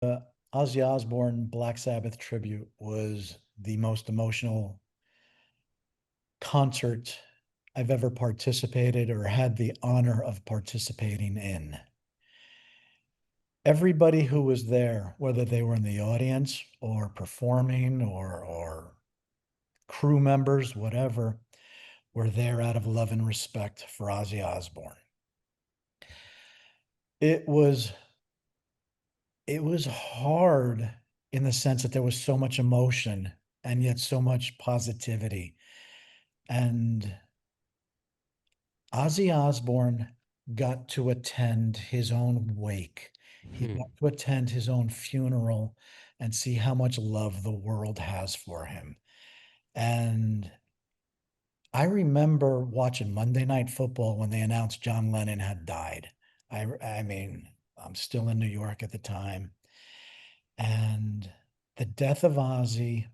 uh, Ozzy Osbourne Black Sabbath tribute was the most emotional concert I've ever participated or had the honor of participating in. Everybody who was there, whether they were in the audience or performing or crew members, whatever, were there out of love and respect for Ozzy Osbourne. It was it was hard in the sense that there was so much emotion and yet so much positivity. And Ozzy Osbourne got to attend his own wake. He Hmm. got to attend his own funeral and see how much love the world has for him. And I remember watching Monday Night Football when they announced John Lennon had died. I mean, I'm still in New York at the time, and the death of Ozzy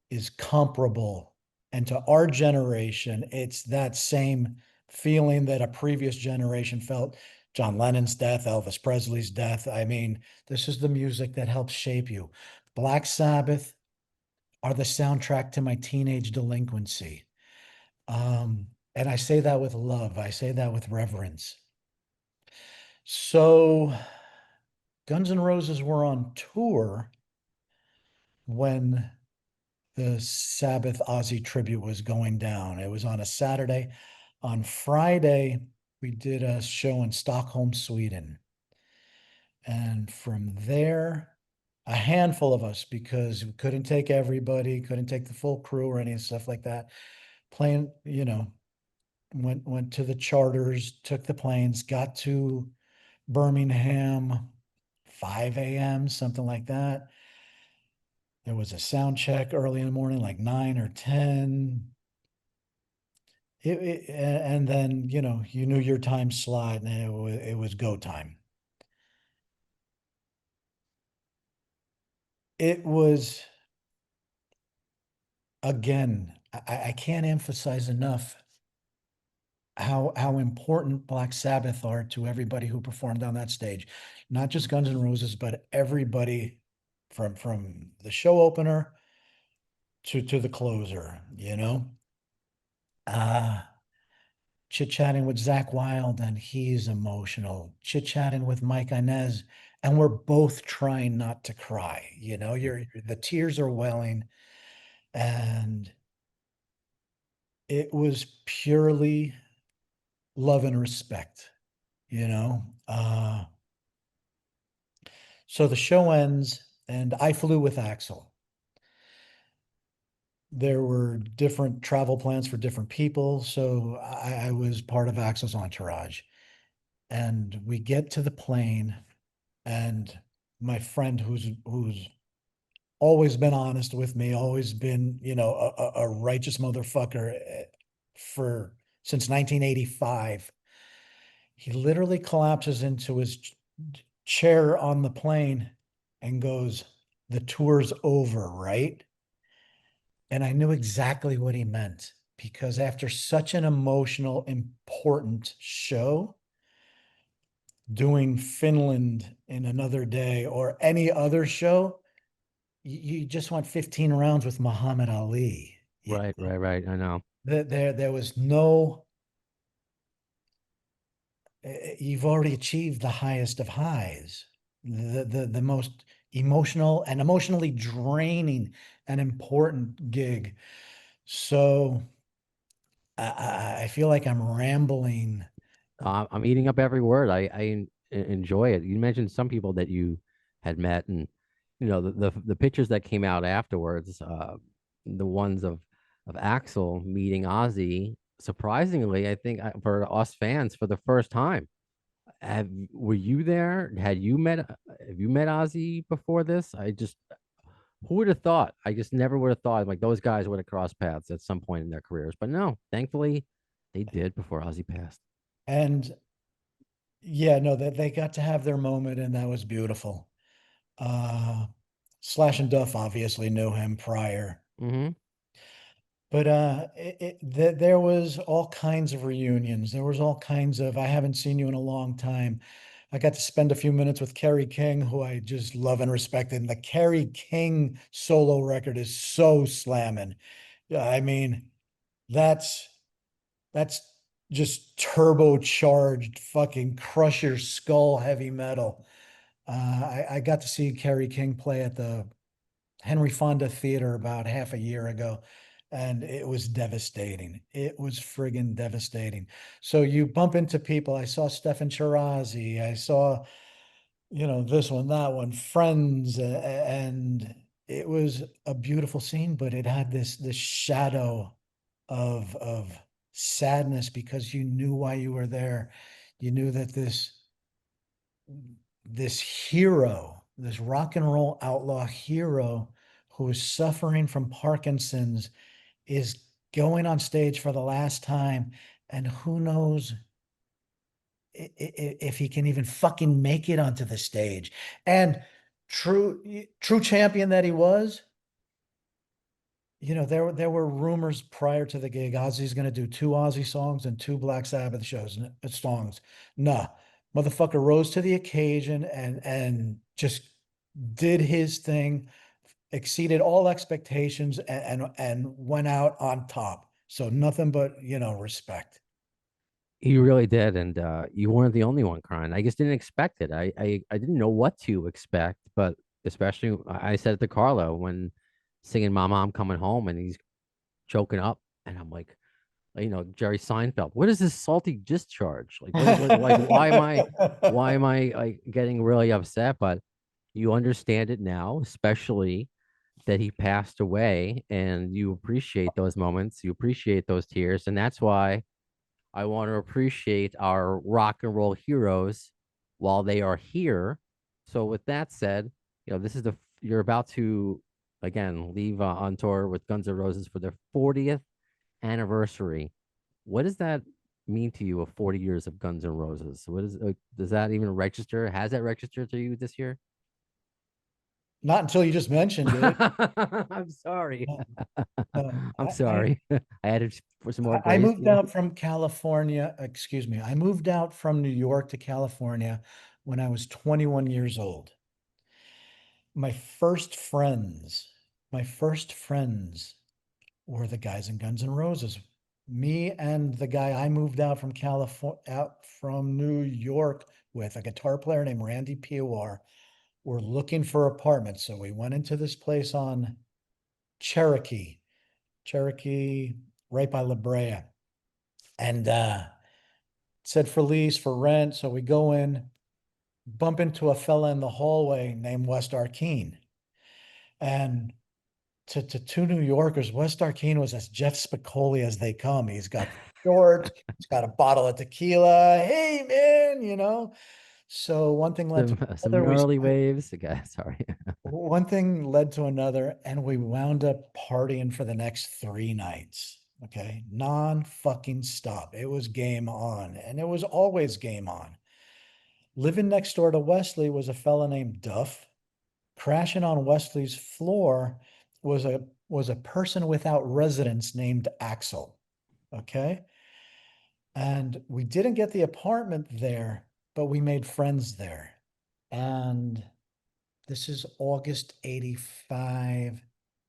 is comparable. And to our generation, it's that same feeling that a previous generation felt. John Lennon's death, Elvis Presley's death. I mean, this is the music that helps shape you. Black Sabbath are the soundtrack to my teenage delinquency. And I say that with love. I say that with reverence. So Guns N' Roses were on tour when the Sabbath Ozzy tribute was going down. It was on a Saturday. On Friday, we did a show in Stockholm, Sweden. And from there, a handful of us, because we couldn't take everybody, couldn't take the full crew or any stuff like that, playing, went to the charters, took the planes, got to Birmingham, 5 a.m., something like that. There was a sound check early in the morning, like 9 or 10. And then, you knew your time slot and it was go time. It was, again, I can't emphasize enough how important Black Sabbath are to everybody who performed on that stage. Not just Guns N' Roses, but everybody from the show opener to the closer. Uh chit-chatting with Zach Wild, and he's emotional. Chit-chatting with Mike Inez, and we're both trying not to cry. The tears are welling, and it was purely love and respect, you know. So the show ends, and I flew with Axel. There were different travel plans for different people, so I was part of Axel's entourage. And we get to the plane, and my friend who's always been honest with me, always been, a righteous motherfucker for since 1985. He literally collapses into his chair on the plane and goes, "The tour's over, right?" And I knew exactly what he meant, because after such an emotional, important show, doing Finland in another day or any other show, you just want 15 rounds with Muhammad Ali. Right, right, right. I know. There was no, you've already achieved the highest of highs, the most emotional and emotionally draining and important gig. So I feel like I'm rambling. I'm eating up every word. Enjoy it. You mentioned some people that you had met, and the pictures that came out afterwards, the ones of Axel meeting Ozzy. Surprisingly, I think for us fans for the first time. Were you there? Have you met Ozzy before this? Who would have thought? I just never would have thought like those guys would have crossed paths at some point in their careers. But no, thankfully they did before Ozzy passed. And yeah, no, that they got to have their moment, and that was beautiful. Uh, Slash and Duff obviously knew him prior, Hmm. but there was all kinds of reunions. There was all kinds of, I haven't seen you in a long time. I got to spend a few minutes with Kerry King, who I just love and respect. And the Kerry King solo record is so slamming. Yeah, I mean, that's that's just turbocharged fucking crush your skull heavy metal. I got to see Kerry King play at the Henry Fonda Theater about half a year ago, and it was devastating. It was friggin' devastating. So you bump into people. I saw Stefan Chirazi. I saw, this one, that one, friends, and it was a beautiful scene, but it had this shadow of sadness because you knew why you were there. You knew that this hero, this rock and roll outlaw hero who is suffering from Parkinson's, is going on stage for the last time, and who knows if he can even fucking make it onto the stage. And true champion that he was, there were rumors prior to the gig. Ozzy's going to do two Ozzy songs and two Black Sabbath songs. Nah, motherfucker rose to the occasion and just did his thing, exceeded all expectations, and went out on top. So nothing but respect. You really did, and you weren't the only one crying. I just didn't expect it. I didn't know what to expect, but especially I said it to Carlo when singing "Mama, I'm Coming Home," and he's choking up, and I'm like, Jerry Seinfeld. What is this salty discharge? Like, like, why am I like getting really upset? But you understand it now, especially that he passed away, and you appreciate those moments, you appreciate those tears, and that's why I want to appreciate our rock and roll heroes while they are here. So, with that said, this is you're about to again leave on tour with Guns N' Roses for their 40th anniversary. What does that mean to you of 40 years of Guns N' Roses? What is does that even register? Has that registered to you this year? Not until you just mentioned it. I'm sorry. No, no. I'm sorry. I added for some more I grace. moved out from California. Excuse me. I moved out from New York to California when I was 21 years old. My first friends, my first friends were the guys in Guns N' Roses. Me and the guy I moved out from New York with, a guitar player named Randy Piwar, were looking for apartments. So we went into this place on Cherokee, Cherokee, right by La Brea, and said for lease, for rent. So we go in, bump into a fella in the hallway named West Arkeen. And to two New Yorkers, West Arkeen was as Jeff Spicoli as they come. He's got shorts, he's got a bottle of tequila. Hey, man. So one thing led to Some another. gnarly waves. Okay, sorry. One thing led to another, and we wound up partying for the next 3 nights. Okay. Non fucking stop. It was game on, and it was always game on. Living next door to Wesley was a fella named Duff. Crashing on Wesley's floor was a person without residence named Axel. Okay. And we didn't get the apartment there, but we made friends there. And this is August 85,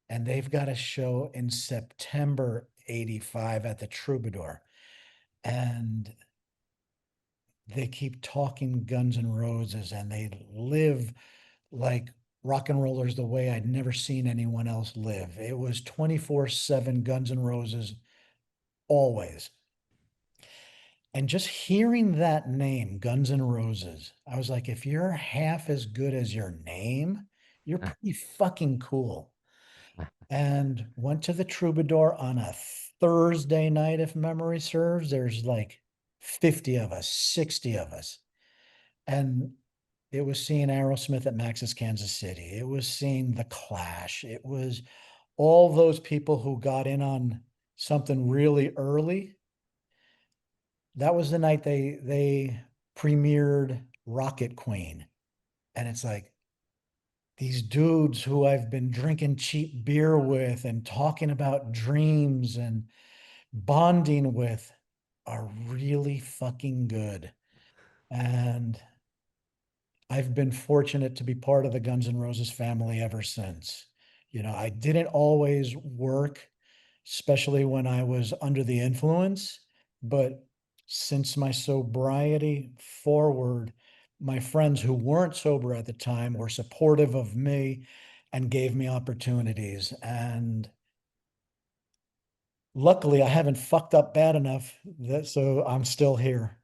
and they've got a show in September 85 at the Troubadour. And they keep talking Guns N' Roses, and they live like rock and rollers the way I'd never seen anyone else live. It was 24/7 Guns N' Roses always. And just hearing that name, Guns N' Roses, I was like, if you're half as good as your name, you're pretty fucking cool. And went to the Troubadour on a Thursday night, if memory serves. There's like 50 of us, 60 of us. And it was seeing Aerosmith at Max's Kansas City. It was seeing The Clash. It was all those people who got in on something really early. That was the night they premiered Rocket Queen. And it's like these dudes who I've been drinking cheap beer with and talking about dreams and bonding with are really fucking good. And I've been fortunate to be part of the Guns N' Roses family ever since. I didn't always work, especially when I was under the influence, but since my sobriety forward, my friends who weren't sober at the time were supportive of me and gave me opportunities. And luckily, I haven't fucked up bad enough that so I'm still here.